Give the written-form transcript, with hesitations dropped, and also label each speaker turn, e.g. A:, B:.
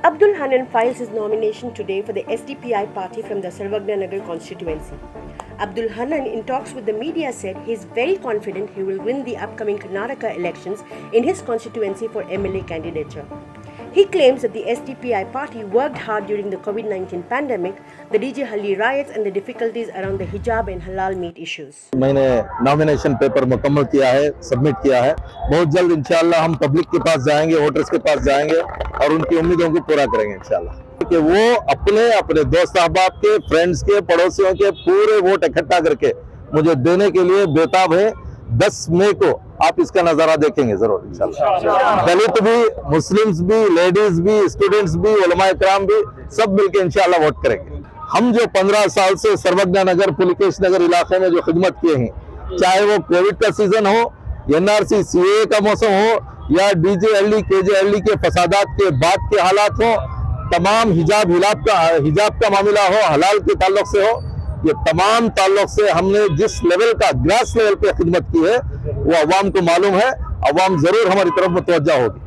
A: Abdul Hannan files his nomination today for the SDPI party from the Sarvagnanagar constituency. Abdul Hannan, in talks with the media, said he is very confident he will win the upcoming Karnataka elections in his constituency for MLA candidature. He claims that the SDPI party worked hard during the COVID-19 pandemic, the DJ Halli riots and the difficulties around the hijab and halal meat issues.
B: मैंने nomination paper मुकम्मल किया है, submit किया है। बहुत जल्द इंशाल्लाह हम पब्लिक के पास जाएंगे, वोटर्स के पास जाएंगे और उनकी उम्मीदों को पूरा करेंगे इंशाल्लाह। कि वो अपने दोस्त अहबाब के, फ्रेंड्स के, पड़ोसियों के पूरे वोट इकट्ठा करके मुझे देने के लिए बेताब है। 10 मई को आप इसका नजारा देखेंगे जरूर इंशाल्लाह। दलित भी, मुस्लिम्स भी, लेडीज भी, स्टूडेंट्स भी, उलमाए कराम भी सब मिलके इंशाल्लाह वोट करेंगे। हम जो 15 साल से सर्वज्ञानगर, पुलकेश नगर इलाके में जो खिदमत किए हैं, चाहे वो कोविड का सीजन हो, NRC CAA का मौसम हो या DJ हल्ली KJ हल्ली के फसादात के बाद के हालात हो, तमाम हिजाब का मामला हो, हलाल के ताल्लुक से हो, ये तमाम ताल्लुक से हमने जिस लेवल का ग्रास लेवल पे खिदमत की है वो अवाम को मालूम है। अवाम जरूर हमारी तरफ मुतवज्जा होगी।